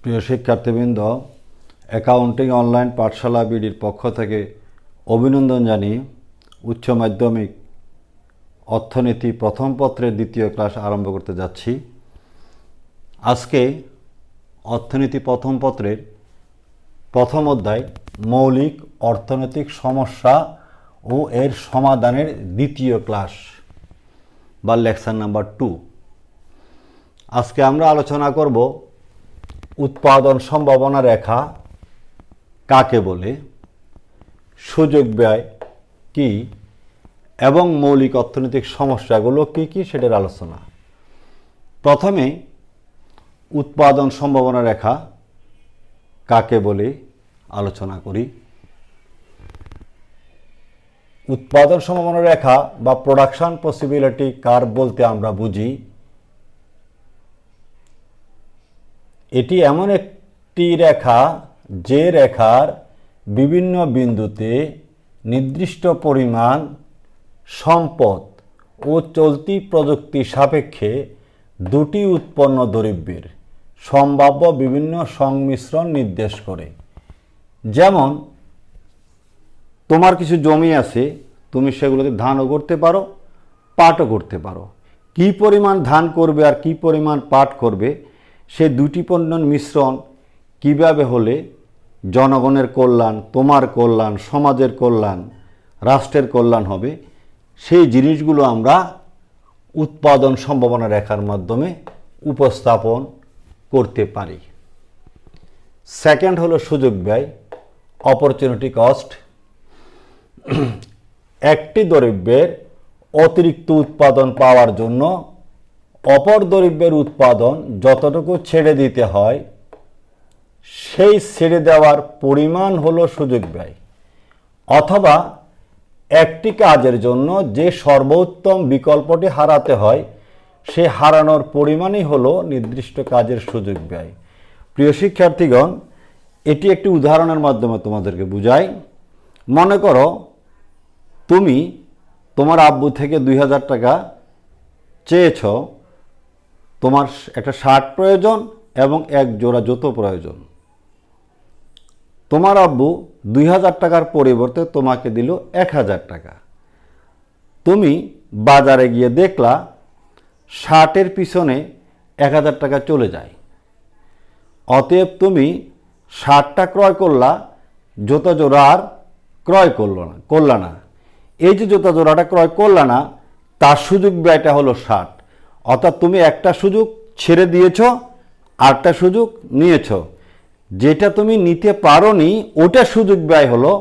প্রিয় শিক্ষার্থীবৃন্দ, accounting online পাঠশালা বিডির পক্ষ থেকে অভিনন্দন জানিয়ে উচ্চ মাধ্যমিক অর্থনীতি প্রথম পত্রের দ্বিতীয় ক্লাস আরম্ভ করতে যাচ্ছি। আজকে অর্থনীতি প্রথম পত্রের প্রথম অধ্যায় মৌলিক অর্থনৈতিক সমস্যা ও এর সমাধানের দ্বিতীয় ক্লাস বা লেকচার নাম্বার 2। আজকে আমরা আলোচনা করব উৎপাদন সম্ভাবনা রেখা কাকে বলে, সুযোগ ব্যয় কি এবং মৌলিক অর্থনৈতিক সমস্যাগুলো কি কি সেটার আলোচনা। প্রথমে উৎপাদন সম্ভাবনা রেখা কাকে বলে আলোচনা করি। উৎপাদন সম্ভাবনা রেখা বা প্রোডাকশন পসিবিলিটি কার্ভ বলতে আমরা বুঝি এটি এমন একটি রেখা যে রেখার বিভিন্ন বিন্দুতে নির্দিষ্ট পরিমাণ সম্পদ ও চলতি প্রযুক্তি সাপেক্ষে দুটি উৎপন্ন দ্রব্যের সম্ভাব্য বিভিন্ন সংমিশ্রণ নির্দেশ করে। যেমন তোমার কিছু জমি আছে, তুমি সেগুলোতে ধানও করতে পারো, পাটও করতে পারো। কি পরিমাণ ধান করবে আর কি পরিমাণ পাট করবে, সে দুটি পণ্যের মিশ্রণ কিভাবে হলে জনগণের কল্যাণ, তোমার কল্যাণ, সমাজের কল্যাণ, রাষ্ট্রের কল্যাণ হবে, সেই জিনিসগুলো আমরা উৎপাদন সম্ভাবনা রেখার মাধ্যমে উপস্থাপন করতে পারি। সেকেন্ড হলো সুযোগ ব্যয়, অপরচুনিটি কস্ট। একটি দ্রব্যের অতিরিক্ত উৎপাদন পাওয়ার জন্য অপর দ্রব্যের উৎপাদন যতটুকু ছেড়ে দিতে হয় সেই ছেড়ে দেওয়ার পরিমাণ হলো সুযোগ ব্যয়। অথবা একটি কাজের জন্য যে সর্বোত্তম বিকল্পটি হারাতে হয় সে হারানোর পরিমাণই হলো নির্দিষ্ট কাজের সুযোগ ব্যয়। প্রিয় শিক্ষার্থীগণ, এটি একটি উদাহরণের মাধ্যমে তোমাদেরকে বুঝাই। মনে করো তুমি তোমার আব্বু থেকে 2000 টাকা চেয়েছ, তোমার একটা শার্ট প্রয়োজন এবং এক জোড়া জুতো প্রয়োজন। তোমার আব্বু 2000 টাকার পরিবর্তে তোমাকে দিল 1000 টাকা। তুমি বাজারে গিয়ে দেখলা শার্টের পিছনে 1000 টাকা চলে যায়। অতএব তুমি শার্টটা ক্রয় করলা, জুতো জোড়া আর ক্রয় করলা না। এই যে জুতো জোড়াটা ক্রয় করলা না, তার সুযোগ ব্যয়টা হলো 60। অর্থাৎ তুমি একটা সুযোগ ছেড়ে দিয়েছ, আরেকটা সুযোগ নিয়েছ। যেটা তুমি নিতে পারোনি ওটা সুযোগ ব্যয় হলো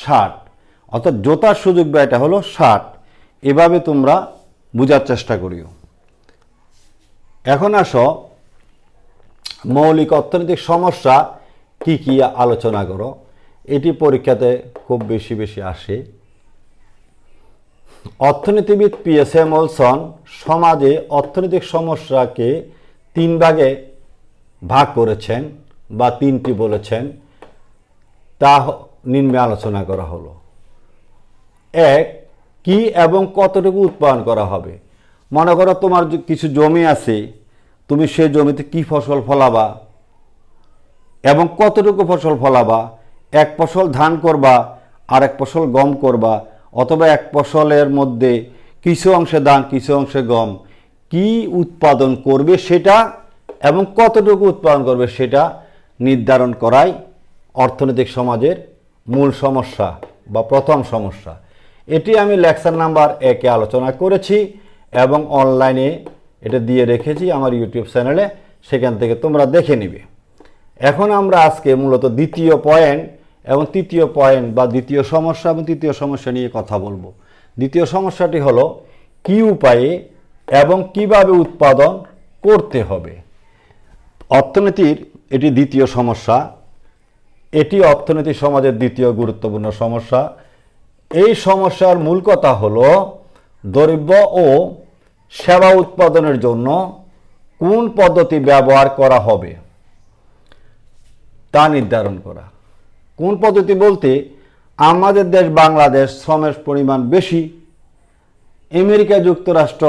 60। অর্থাৎ জোতার সুযোগ ব্যয়টা হলো 60। এভাবে তোমরা বোঝার চেষ্টা করিও। এখন আসো মৌলিক অর্থনৈতিক সমস্যা কি কি আলোচনা করো। এটি পরীক্ষাতে খুব বেশি আসে। অর্থনীতিবিদ পিএসএম ওলসন সমাজে অর্থনৈতিক সমস্যাকে 3 ভাগে ভাগ করেছেন বা 3টি বলেছেন, তা নিম্নে আলোচনা করা হলো। 1, কি এবং কতটুকু উৎপাদন করা হবে। মনে করো তোমার কিছু জমি আছে, তুমি সেই জমিতে কি ফসল ফলাবা এবং কতটুকু ফসল ফলাবা। এক ফসল ধান করবা আর এক ফসল গম করবা, অথবা এক ফসলের মধ্যে কিছু অংশে ধান কিছু অংশে গম। কি উৎপাদন করবে সেটা এবং কতটুকু উৎপাদন করবে সেটা নির্ধারণ করাই অর্থনৈতিক সমাজের মূল সমস্যা বা প্রথম সমস্যা। এটি আমি লেকচার নাম্বার 1-এ আলোচনা করেছি এবং অনলাইনে এটা দিয়ে রেখেছি আমার ইউটিউব চ্যানেলে, সেখান থেকে তোমরা দেখে নিবে। এখন আমরা আজকে মূলত দ্বিতীয় পয়েন্ট এবং তৃতীয় পয়েন্ট বা দ্বিতীয় সমস্যা এবং তৃতীয় সমস্যা নিয়ে কথা বলবো। দ্বিতীয় সমস্যাটি হলো কি উপায়ে এবং কিভাবে উৎপাদন করতে হবে। অর্থনীতির এটি দ্বিতীয় সমস্যা। এটি অর্থনীতি সমাজের দ্বিতীয় গুরুত্বপূর্ণ সমস্যা। এই সমস্যার মূল কথা হলো দ্রব্য ও সেবা উৎপাদনের জন্য কোন পদ্ধতি ব্যবহার করা হবে তা নির্ধারণ করা। কোন পদ্ধতি বলতে আমাদের দেশ বাংলাদেশ শ্রমের পরিমাণ বেশি, আমেরিকা যুক্তরাষ্ট্র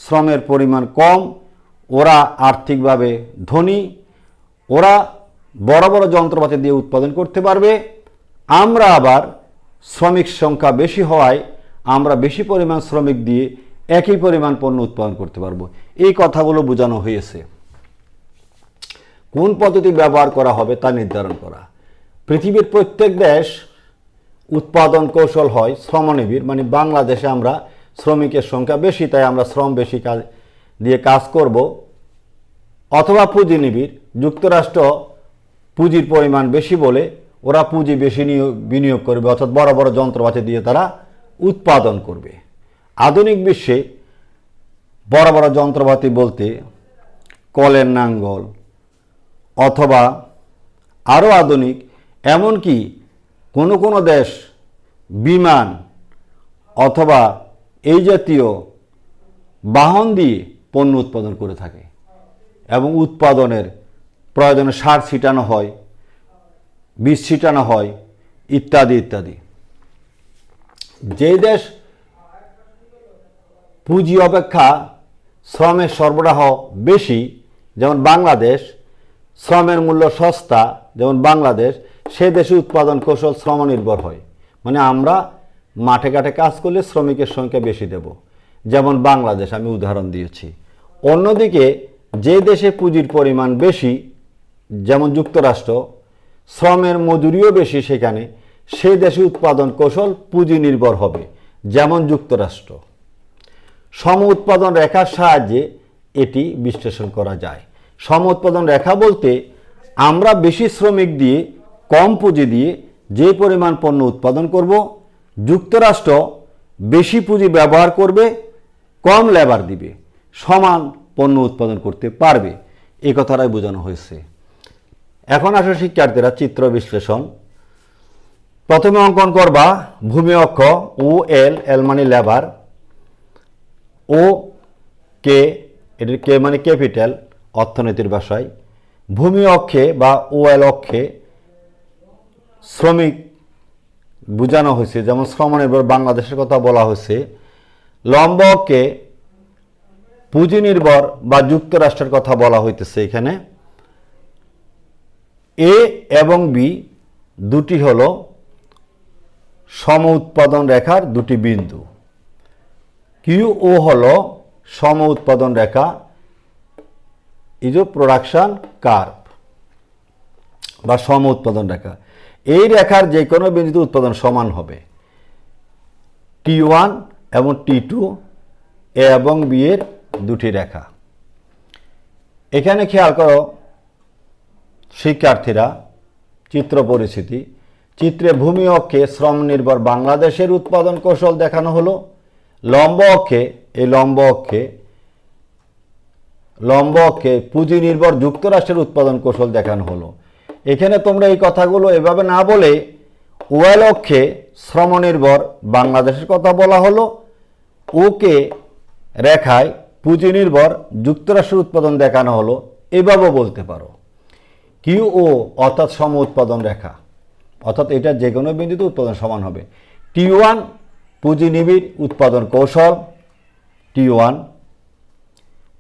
শ্রমের পরিমাণ কম, ওরা আর্থিকভাবে ধনী, ওরা বড় বড় যন্ত্রপাতি দিয়ে উৎপাদন করতে পারবে। আমরা আবার শ্রমিক সংখ্যা বেশি হওয়ায় আমরা বেশি পরিমাণ শ্রমিক দিয়ে একই পরিমাণ পণ্য উৎপাদন করতে পারবো। এই কথাগুলো বোঝানো হয়েছে। কোন পদ্ধতি ব্যবহার করা হবে তা নির্ধারণ করা। পৃথিবীর প্রত্যেক দেশ উৎপাদন কৌশল হয় শ্রমনিবিড়, মানে বাংলাদেশে আমরা শ্রমিকের সংখ্যা বেশি তাই আমরা শ্রম বেশি কাজ দিয়ে কাজ করব, অথবা পুঁজিনিবিড়, যুক্তরাষ্ট্র পুঁজির পরিমাণ বেশি বলে ওরা পুঁজি বেশি বিনিয়োগ করবে, অর্থাৎ বড় বড় যন্ত্রপাতি দিয়ে তারা উৎপাদন করবে। আধুনিক বিশ্বে বড় বড় যন্ত্রপাতি বলতে কলের নাঙ্গল অথবা আরও আধুনিক, এমনকি কোনো কোনো দেশ বিমান অথবা এই জাতীয় বাহন দিয়ে পণ্য উৎপাদন করে থাকে এবং উৎপাদনের প্রয়োজনে সার ছিটানো হয়, বীজ ছিটানো হয়, ইত্যাদি ইত্যাদি। যে দেশ পুঁজি অপেক্ষা শ্রমের সরবরাহ বেশি, যেমন বাংলাদেশ, শ্রমের মূল্য সস্তা যেমন বাংলাদেশ, সে দেশে উৎপাদন কৌশল শ্রমনির্ভর হয়। মানে আমরা মাঠে ঘাটে কাজ করলে শ্রমিকের সংখ্যা বেশি দেব, যেমন বাংলাদেশ আমি উদাহরণ দিয়েছি। অন্যদিকে যে দেশে পুঁজির পরিমাণ বেশি, যেমন যুক্তরাষ্ট্র, শ্রমের মজুরিও বেশি সেখানে, সেই দেশে উৎপাদন কৌশল পুঁজি নির্ভর হবে, যেমন যুক্তরাষ্ট্র। সম উৎপাদন রেখার সাহায্যে এটি বিশ্লেষণ করা যায়। সম উৎপাদন রেখা বলতে আমরা বেশি শ্রমিক দিয়ে কম পুঁজি দিয়ে যে পরিমাণ পণ্য উৎপাদন করব, যুক্তরাষ্ট্র বেশি পুঁজি ব্যবহার করবে, কম লেবার দিবে, সমান পণ্য উৎপাদন করতে পারবে, এই কথাটাই বোঝানো হয়েছে। এখন আসো শিক্ষার্থীরা চিত্র বিশ্লেষণ। প্রথমে অঙ্কন করবা ভূমি অক্ষ, ও এল, এল মানে লেবার, ও কে, এটির কে মানে ক্যাপিটাল অর্থনীতির ভাষায়। ভূমি অক্ষে বা ও এল অক্ষে শ্রমিক বোঝানো হয়েছে, যেমন শ্রমনির্ভর বাংলাদেশের কথা বলা হয়েছে। লম্ব অক্ষে পুঁজি নির্ভর বা যুক্তরাষ্ট্রের কথা বলা হইতেছে। এখানে এ এবং বি দুটি হলো সম উৎপাদন রেখার দুটি বিন্দু। কিউ ও হলো সম উৎপাদন রেখা, ইজ প্রোডাকশন কার্ভ বা সম উৎপাদন রেখা। এই রেখার যে কোনো বিন্দুতে উৎপাদন সমান হবে। T1 এবং T2 এ এবং বি এর দুটি রেখা। এখানে খেয়াল করো শিক্ষার্থীরা চিত্র পরিস্থিতি। চিত্রে ভূমি অক্ষে শ্রম নির্ভর বাংলাদেশের উৎপাদন কৌশল দেখানো হলো। লম্ব অক্ষে, এই লম্ব অক্ষে পুঁজি নির্ভর যুক্তরাষ্ট্রের উৎপাদন কৌশল দেখানো হলো। এখানে তোমরা এই কথাগুলো এভাবে না বলে ওয়েল অক্ষে শ্রম নির্ভর বাংলাদেশের কথা বলা হলো, ওকে রেখায় পুঁজি নির্ভর যুক্তরাষ্ট্রের উৎপাদন দেখানো হলো, এভাবেও বলতে পারো। কিউ ও অর্থাৎ সম উৎপাদন রেখা, অর্থাৎ এটা যে কোনো বিন্দুতে উৎপাদন সমান হবে। T1 পুঁজি নিবিড় উৎপাদন কৌশল T1,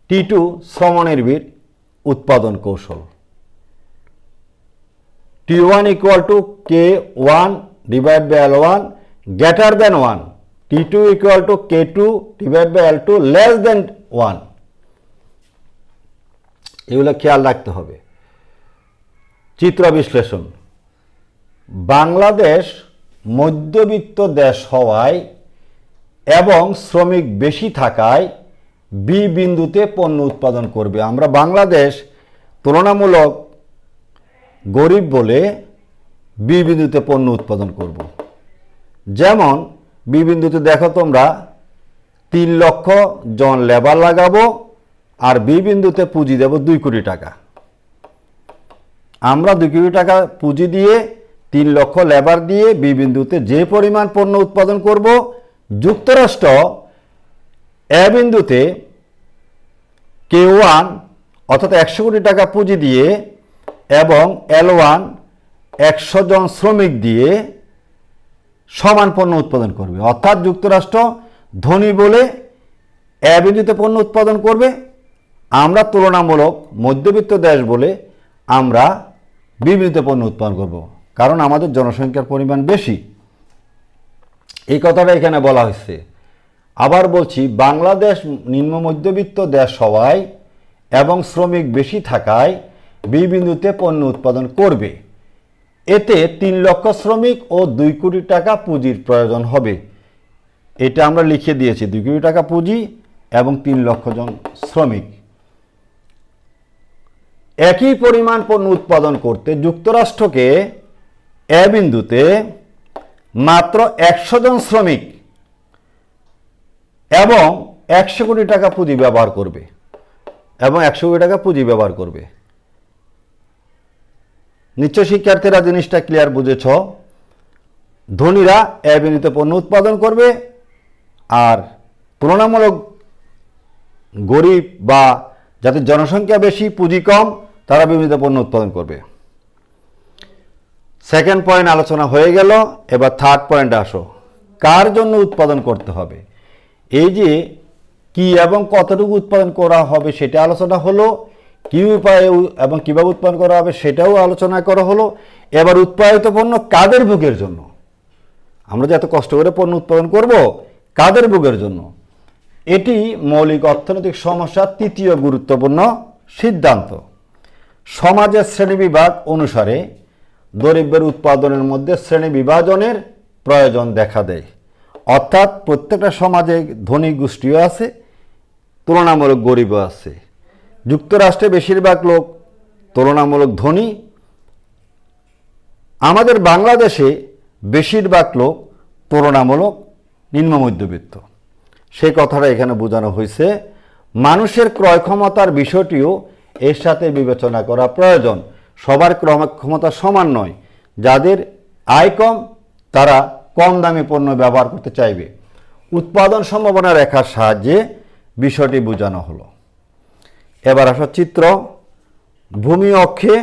T2 শ্রমনির্ভর উৎপাদন কৌশল। T1 equal to K1 divided by L1 greater than 1, T2 equal to K2 divided by L2 less than 1। এগুলো খেয়াল রাখতে হবে। চিত্র বিশ্লেষণ। বাংলাদেশ মধ্যবিত্ত দেশ হওয়ায় এবং শ্রমিক বেশি থাকায় বি বিন্দুতে পণ্য উৎপাদন করবে। আমরা বাংলাদেশ তুলনামূলক গরিব বলে বি বিন্দুতে পণ্য উৎপাদন করব। যেমন বি বিন্দুতে দেখো তোমরা 3 লক্ষ জন লেবার লাগাবো আর বি বিন্দুতে পুঁজি দেব 2 কোটি টাকা। আমরা 2 কোটি টাকা পুঁজি দিয়ে 3 লক্ষ লেবার দিয়ে বি বিন্দুতে যে পরিমাণ পণ্য উৎপাদন করব, যুক্তরাষ্ট্র এ বিন্দুতে K1 অর্থাৎ 100 কোটি টাকা পুঁজি দিয়ে এবং L1 100 জন শ্রমিক দিয়ে সমান পণ্য উৎপাদন করবে। অর্থাৎ যুক্তরাষ্ট্র ধনী বলে এ বিন্দুতে পণ্য উৎপাদন করবে, আমরা তুলনামূলক মধ্যবিত্ত দেশ বলে আমরা বি বিন্দুতে পণ্য উৎপাদন করব, কারণ আমাদের জনসংখ্যার পরিমাণ বেশি। এই কথাটা এখানে বলা হয়েছে। আবার বলছি, বাংলাদেশ নিম্ন মধ্যবিত্ত দেশ হওয়ায় এবং শ্রমিক বেশি থাকায় বি বিন্দুতে পণ্য উৎপাদন করবে। এতে 3 লক্ষ শ্রমিক ও 2 কোটি টাকা পুঁজির প্রয়োজন হবে। এটা আমরা লিখে দিয়েছি, 2 কোটি টাকা পুঁজি এবং 3 লক্ষ জন শ্রমিক। একই পরিমাণ পণ্য উৎপাদন করতে যুক্তরাষ্ট্রকে এ বিন্দুতে মাত্র 100 জন শ্রমিক এবং 100 কোটি টাকা পুঁজি ব্যবহার করবে নিশ্চয় শিক্ষার্থীরা জিনিসটা ক্লিয়ার বুঝেছ। ধনীরা এ বিন্দুতে পণ্য উৎপাদন করবে, আর তুলনামূলক গরিব বা যাদের জনসংখ্যা বেশি পুঁজি কম তারা বি বিন্দুতে পণ্য উৎপাদন করবে। সেকেন্ড পয়েন্ট আলোচনা হয়ে গেল। এবার থার্ড পয়েন্টে আসো, কার জন্য উৎপাদন করতে হবে। এই যে কি এবং কতটুকু উৎপাদন করা হবে সেটা আলোচনা হলো, কি উপায়ে এবং কিভাবে উৎপাদন করা হবে সেটাও আলোচনা করা হলো। এবার উৎপাদিত পণ্য কাদের ভোগের জন্য, আমরা যে এত কষ্ট করে পণ্য উৎপাদন করব কাদের ভোগের জন্য, এটি মৌলিক অর্থনৈতিক সমস্যার তৃতীয় গুরুত্বপূর্ণ সিদ্ধান্ত। সমাজের শ্রেণীবিভাগ অনুসারে দ্রব্যের উৎপাদনের মধ্যে শ্রেণী বিভাজনের প্রয়োজন দেখা দেয়। অর্থাৎ প্রত্যেকটা সমাজে ধনী গোষ্ঠীও আছে, তুলনামূলক গরিবও আছে। যুক্তরাষ্ট্রে বেশিরভাগ লোক তুলনামূলক ধনী, আমাদের বাংলাদেশে বেশিরভাগ লোক তুলনামূলক নিম্ন মধ্যবিত্ত। সেই কথাটা এখানে বোঝানো হয়েছে। মানুষের ক্রয় ক্ষমতার বিষয়টিও এর সাথে বিবেচনা করা প্রয়োজন। সবার ক্রয় ক্ষমতা সমান নয়, যাদের আয় কম তারা কম দামি পণ্য ব্যবহার করতে চাইবে। উৎপাদন সম্ভাবনা রেখার সাহায্যে বিষয়টি বোঝানো হলো। এবার আসো চিত্র। ভূমি অক্ষে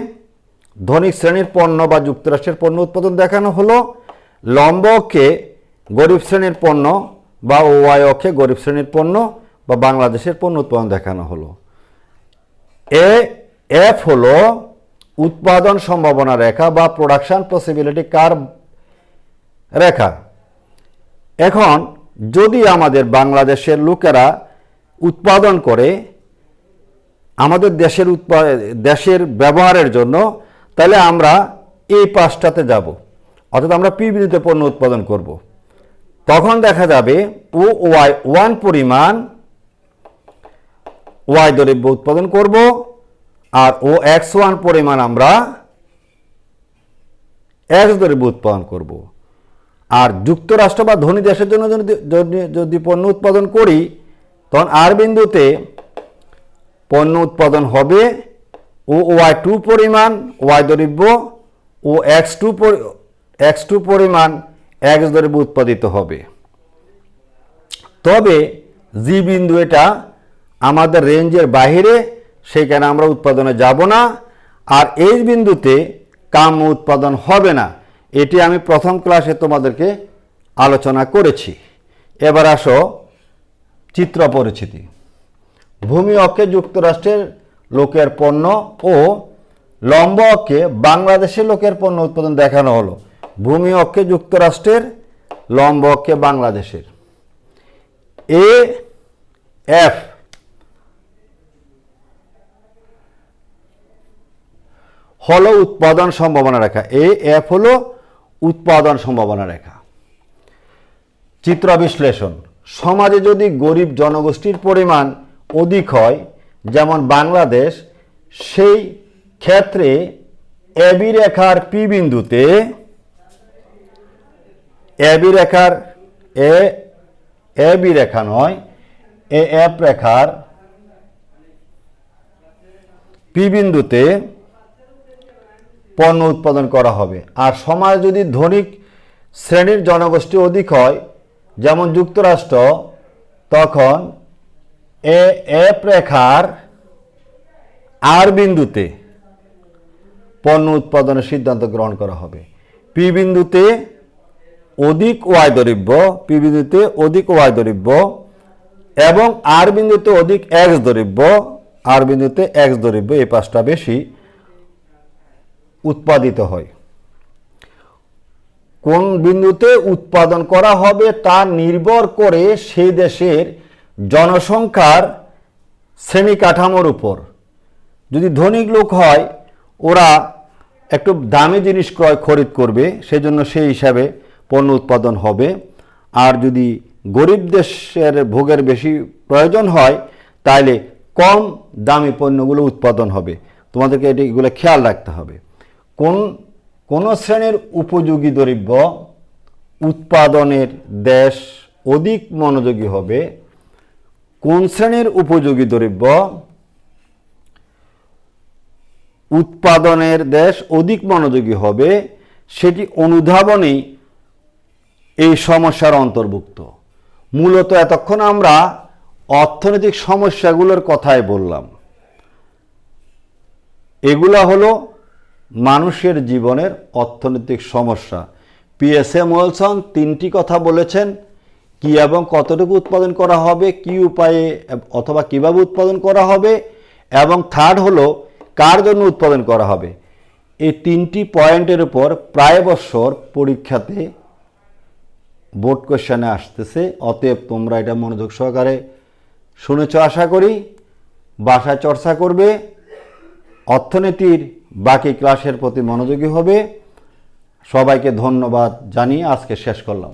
ধনিক শ্রেণীর পণ্য বা যুক্তরাষ্ট্রের পণ্য উৎপাদন দেখানো হলো, লম্ব অক্ষে গরিব শ্রেণীর পণ্য বা ওয়াই অক্ষে গরিব শ্রেণীর পণ্য বা বাংলাদেশের পণ্য উৎপাদন দেখানো হলো। এফ হলো উৎপাদন সম্ভাবনা রেখা বা প্রোডাকশন পসিবিলিটি কার্ভ রেখা। এখন যদি আমাদের বাংলাদেশের লোকেরা উৎপাদন করে আমাদের দেশের ব্যবহারের জন্য, তাহলে আমরা এই পাশটাতে যাব, অর্থাৎ আমরা পি বিন্দুতে পণ্য উৎপাদন করব। তখন দেখা যাবে ও ওয়াই 1 পরিমাণ ওয়াই দ্রব্য উৎপাদন করব, আর ও x1 পরিমাণ আমরা এক্স দ্রব্য উৎপাদন করব। আর যুক্তরাষ্ট্র বা ধনী দেশের জন্য যদি পণ্য উৎপাদন করি, তখন আর বিন্দুতে পণ্য উৎপাদন হবে ও y2 পরিমাণ ওয়াই দ্রব্য ও x2 পরিমাণ এক্স দ্রব্য উৎপাদিত হবে। তবে জি বিন্দু এটা আমাদের রেঞ্জের বাইরে, সেখানে আমরা উৎপাদনে যাব না। আর এই বিন্দুতে কাম্য উৎপাদন হবে না, এটি আমি প্রথম ক্লাসে তোমাদেরকে আলোচনা করেছি। এবার আসো চিত্র পরিচিতি। ভূমি অক্ষে যুক্তরাষ্ট্রের লোকের পণ্য ও লম্ব অক্ষে বাংলাদেশের লোকের পণ্য উৎপাদন দেখানো হলো। ভূমি অক্ষে যুক্তরাষ্ট্রের, লম্ব অক্ষে বাংলাদেশের। এ এফ হলো উৎপাদন সম্ভাবনা রেখা। এ এফ হলো উৎপাদন সম্ভাবনা রেখা। চিত্র বিশ্লেষণ। সমাজে যদি গরিব জনগোষ্ঠীর পরিমাণ অধিক হয়, যেমন বাংলাদেশ, সেই ক্ষেত্রে এবি রেখার পি বিন্দুতে এবি রেখার এবি রেখা নয়, এ এফ রেখার পি বিন্দুতে পণ্য উৎপাদন করা হবে। আর সমাজ যদি ধনিক শ্রেণীর জনগোষ্ঠী অধিক হয়, যেমন যুক্তরাষ্ট্র, তখন এ এফ রেখার আর বিন্দুতে পণ্য উৎপাদনের সিদ্ধান্ত গ্রহণ করা হবে। পি বিন্দুতে অধিক ওয়াই দ্রব্য, পি বিন্দুতে অধিক ওয়াই দ্রব্য এবং আর বিন্দুতে অধিক এক্স দ্রব্য, আর বিন্দুতে এক্স দ্রব্য, এই পাঁচটা বেশি উৎপাদিত হয়। কোন বিন্দুতে উৎপাদন করা হবে তা নির্ভর করে সেই দেশের জনসংখ্যার শ্রেণী কাঠামোর উপর। যদি ধনিক লোক হয় ওরা একটু দামি জিনিস খরিদ করবে, সেজন্য সেই হিসাবে পণ্য উৎপাদন হবে। আর যদি গরিব দেশের ভোগের বেশি প্রয়োজন হয় তাহলে কম দামি পণ্যগুলো উৎপাদন হবে। তোমাদেরকে এগুলো খেয়াল রাখতে হবে। কোন শ্রেণীর উপযোগী দ্রব্য উৎপাদনের দেশ অধিক মনোযোগী হবে, কোন শ্রেণীর উপযোগী দ্রব্য উৎপাদনের দেশ অধিক মনোযোগী হবে, সেটি অনুধাবনই এই সমস্যার অন্তর্ভুক্ত। মূলত এতক্ষণ আমরা অর্থনৈতিক সমস্যাগুলোর কথাই বললাম। এগুলা হলো মানুষের জীবনের অর্থনৈতিক সমস্যা। পিএসএম ওয়েলসন তিনটি কথা বলেছেন, কি এবং কতটুকু উৎপাদন করা হবে, কি উপায়ে অথবা কিভাবে উৎপাদন করা হবে, এবং থার্ড হলো কার জন্য উৎপাদন করা হবে। এই তিনটি পয়েন্টের উপর প্রায় বছর পরীক্ষাতে বোর্ড কোশ্চেনে আসতেছে। অতএব তোমরা এটা মনোযোগ সহকারে শুনেছ আশা করি, বাসায় চর্চা করবে, অর্থনীতির বাকি ক্লাসের প্রতি মনোযোগী হবে। সবাইকে ধন্যবাদ জানিয়ে আজকে শেষ করলাম।